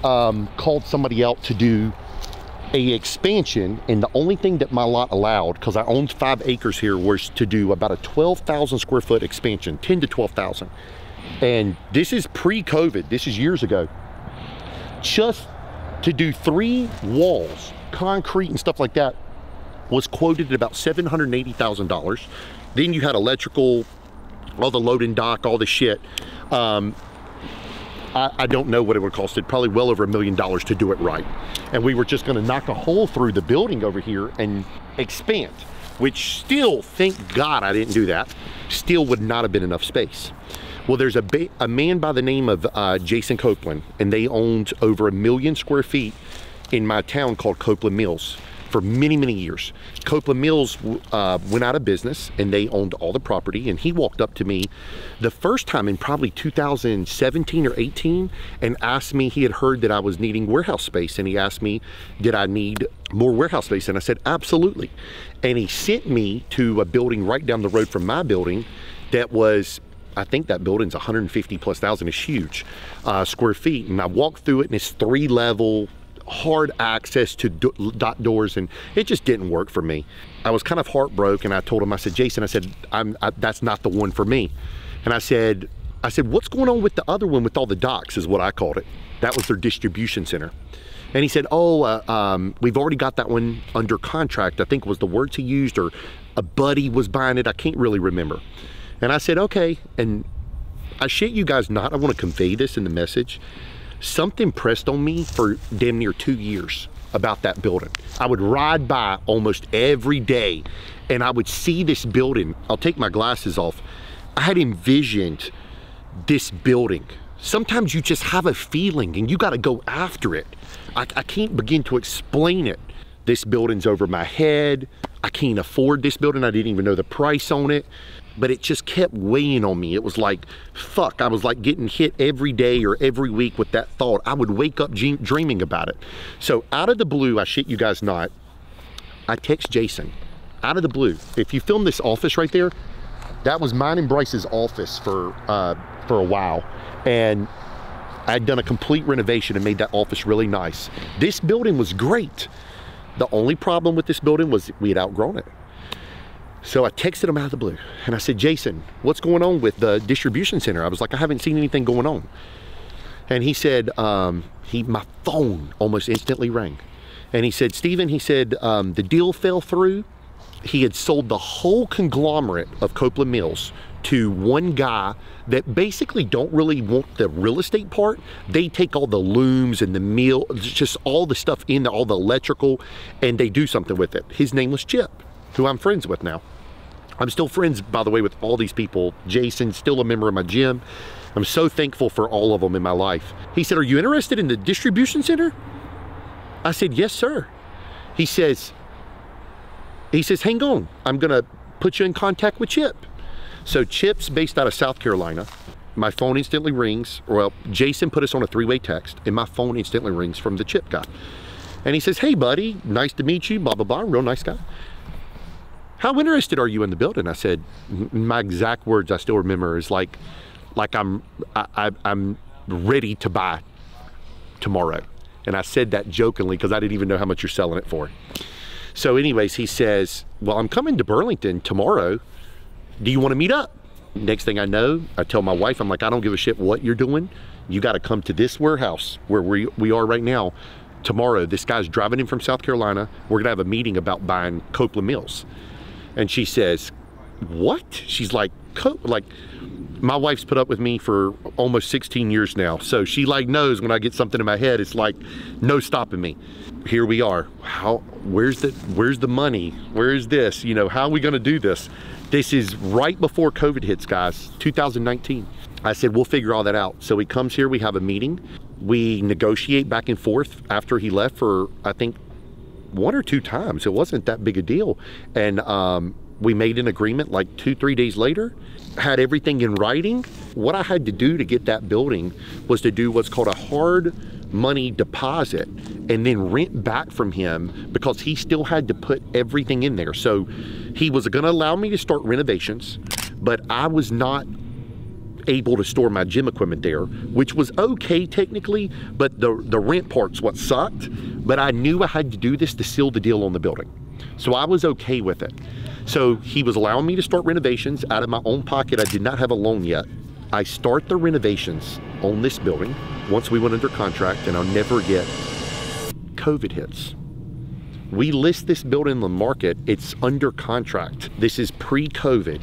called somebody out to do a expansion, and the only thing that my lot allowed, because I owned 5 acres here, was to do about a 12,000 square foot expansion, 10 to 12,000. And this is pre-COVID, this is years ago. Just to do 3 walls, concrete and stuff like that, was quoted at about $780,000. Then you had electrical, all the loading dock, all the shit. I don't know what it would have costed, probably well over $1 million to do it right. And we were just gonna knock a hole through the building over here and expand, which still, thank God I didn't do that, still would not have been enough space. Well, there's a man by the name of Jason Copeland, and they owned over 1 million square feet in my town called Copeland Mills for many, many years. Copeland Mills went out of business, and they owned all the property, and he walked up to me the first time in probably 2017 or 18 and asked me, he had heard that I was needing warehouse space, and he asked me, did I need more warehouse space? And I said, absolutely. And he sent me to a building right down the road from my building that was, I think that building's 150,000+. It's huge, square feet. And I walked through it, and it's 3-level, hard access to dot doors, and it just didn't work for me. I was kind of heartbroken. I told him, I said, Jason, I said, that's not the one for me. And I said, what's going on with the other one with all the docks, is what I called it. That was their distribution center. And he said, we've already got that one under contract. I think was the words he used, or a buddy was buying it. I can't really remember. And I said, okay. And I shit you guys not, I want to convey this in the message. Something pressed on me for damn near 2 years about that building. I would ride by almost every day, and I would see this building. I'll take my glasses off. I had envisioned this building. Sometimes you just have a feeling and you got to go after it. I can't begin to explain it. This building's over my head. I can't afford this building. I didn't even know the price on it. But it just kept weighing on me. It was like, fuck, I was like getting hit every day or every week with that thought. I would wake up dreaming about it. So out of the blue, I shit you guys not, I text Jason, out of the blue. If you film this office right there, that was mine and Bryce's office for a while. And I'd done a complete renovation and made that office really nice. This building was great. The only problem with this building was we had outgrown it. So I texted him out of the blue, and I said, Jason, what's going on with the distribution center? I was like, I haven't seen anything going on. And he said, my phone almost instantly rang. And he said, Steven, he said, the deal fell through. He had sold the whole conglomerate of Copeland Mills to one guy that basically don't really want the real estate part. They take all the looms and the mill, just all the stuff in there, all the electrical, and they do something with it. His name was Chip, who I'm friends with now. I'm still friends, by the way, with all these people. Jason's still a member of my gym. I'm so thankful for all of them in my life. He said, are you interested in the distribution center? I said, yes, sir. He says, hang on, I'm gonna put you in contact with Chip. So Chip's based out of South Carolina. My phone instantly rings. Well, Jason put us on a 3-way text, and my phone instantly rings from the Chip guy. And he says, hey buddy, nice to meet you, blah, blah, blah, real nice guy. How interested are you in the building? I said, my exact words I still remember is like I'm ready to buy tomorrow. And I said that jokingly because I didn't even know how much you're selling it for. So anyways, he says, well, I'm coming to Burlington tomorrow. Do you want to meet up? Next thing I know, I tell my wife, I'm like, I don't give a shit what you're doing. You got to come to this warehouse where we are right now tomorrow. This guy's driving in from South Carolina. We're going to have a meeting about buying Copeland Mills. And she says, what? She's like, my wife's put up with me for almost 16 years now. So she like knows when I get something in my head, it's like no stopping me. Here we are. Where's the money? Where is this? You know, how are we going to do this? This is right before COVID hits, guys, 2019. I said, we'll figure all that out. So he comes here, we have a meeting. We negotiate back and forth after he left for, I think, 1 or 2 times. It wasn't that big a deal. And we made an agreement like 2-3 days later, had everything in writing. What I had to do to get that building was to do what's called a hard money deposit and then rent back from him, because he still had to put everything in there. So he was gonna allow me to start renovations, but I was not able to store my gym equipment there, which was okay technically, but the rent part's what sucked. But I knew I had to do this to seal the deal on the building. So I was okay with it. So he was allowing me to start renovations out of my own pocket. I did not have a loan yet. I start the renovations on this building once we went under contract, and I'll never forget, COVID hits. We list this building in the market, it's under contract. This is pre-COVID,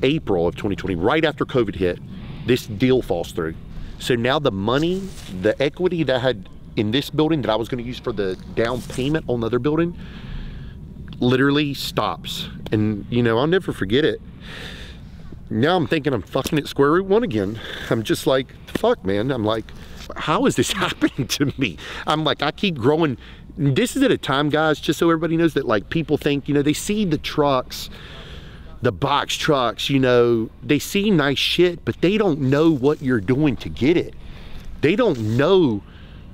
April of 2020, right after COVID hit, this deal falls through. So now the money, the equity that I had in this building that I was gonna use for the down payment on the other building, literally stops. And you know, I'll never forget it. Now I'm thinking I'm fucking at square root one again. I'm just like, fuck, man. I'm like, how is this happening to me? I'm like, I keep growing. This is at a time, guys, just so everybody knows, that like people think, you know, they see the trucks, the box trucks, you know, they see nice shit, but they don't know what you're doing to get it. They don't know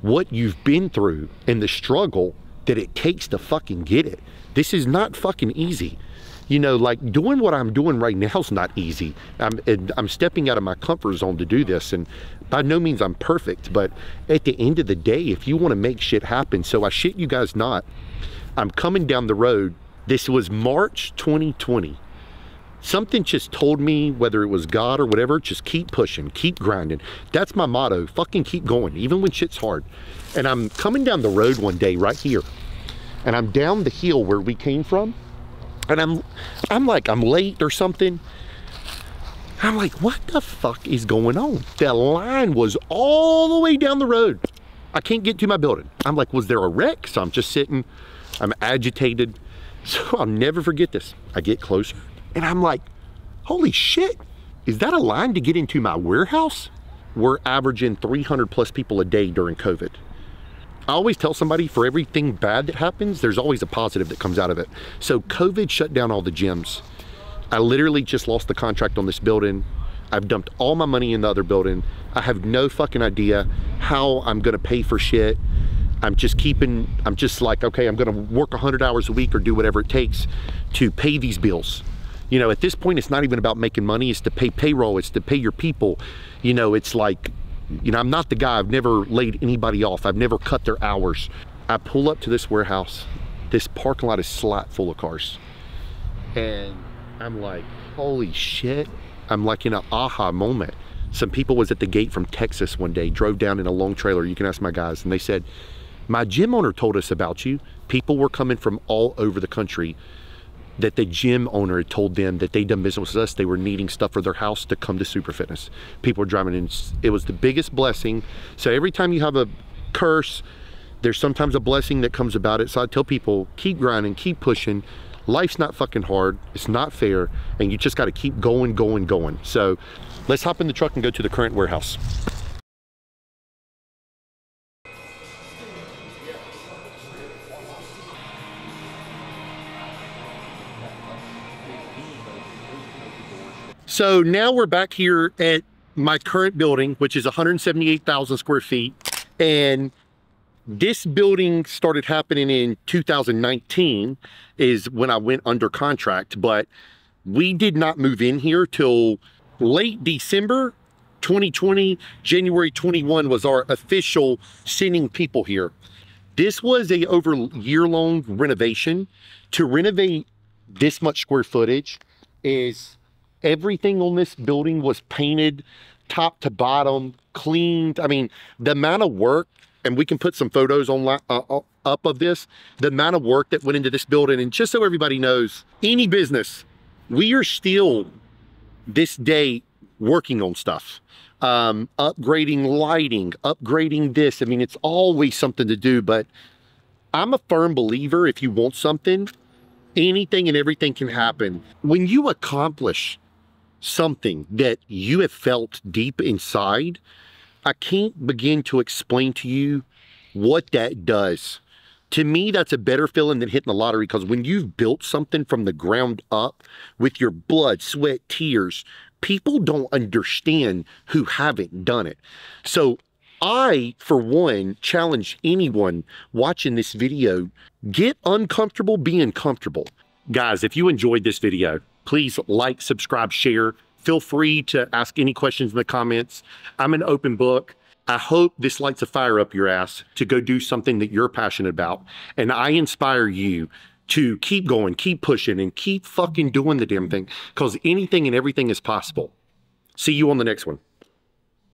what you've been through and the struggle that it takes to fucking get it. This is not fucking easy. You know, like doing what I'm doing right now is not easy. I'm stepping out of my comfort zone to do this, and by no means I'm perfect, but at the end of the day, if you want to make shit happen, so I shit you guys not, I'm coming down the road. This was March 2020. Something just told me, whether it was God or whatever, just keep pushing, keep grinding. That's my motto, fucking keep going, even when shit's hard. And I'm coming down the road one day right here, and I'm down the hill where we came from, and I'm like, I'm late or something. I'm like, what the fuck is going on? The line was all the way down the road. I can't get to my building. I'm like, was there a wreck? So I'm just sitting, I'm agitated. So I'll never forget this. I get closer and I'm like, holy shit, is that a line to get into my warehouse? We're averaging 300 plus people a day during COVID. I always tell somebody, for everything bad that happens, there's always a positive that comes out of it. So COVID shut down all the gyms. I literally just lost the contract on this building. I've dumped all my money in the other building. I have no fucking idea how I'm gonna pay for shit. I'm just like, okay, I'm gonna work 100 hours a week or do whatever it takes to pay these bills. You know, at this point, it's not even about making money, it's to pay payroll, it's to pay your people. You know, it's like, you know, I'm not the guy, I've never laid anybody off, I've never cut their hours. I pull up to this warehouse, this parking lot is slot full of cars. And I'm like, holy shit. I'm like in an aha moment. Some people was at the gate from Texas one day, drove down in a long trailer, you can ask my guys, and they said, my gym owner told us about you. People were coming from all over the country, that the gym owner had told them that they'd done business with us, they were needing stuff for their house to come to Superfitness. People were driving in, it was the biggest blessing. So every time you have a curse, there's sometimes a blessing that comes about it. So I tell people, keep grinding, keep pushing. Life's not fucking hard, it's not fair, and you just gotta keep going, going, going. So let's hop in the truck and go to the current warehouse. So now we're back here at my current building, which is 178,000 square feet. And this building started happening in 2019 is when I went under contract, but we did not move in here till late December 2020. January 21 was our official sending people here. This was a over year-long renovation. To renovate this much square footage is everything on this building was painted top to bottom, cleaned. I mean, the amount of work, and we can put some photos online up of this, the amount of work that went into this building. And just so everybody knows, any business, we are still this day working on stuff, upgrading lighting, upgrading this. I mean, it's always something to do, but I'm a firm believer, if you want something, Anything and everything can happen. When you accomplish something that you have felt deep inside, I can't begin to explain to you what that does. To me, that's a better feeling than hitting the lottery, because when you've built something from the ground up with your blood, sweat, tears, people don't understand who haven't done it. So I, for one, challenge anyone watching this video, get uncomfortable being comfortable. Guys, if you enjoyed this video, please like, subscribe, share. Feel free to ask any questions in the comments. I'm an open book. I hope this lights a fire up your ass to go do something that you're passionate about. And I inspire you to keep going, keep pushing, and keep fucking doing the damn thing, because anything and everything is possible. See you on the next one.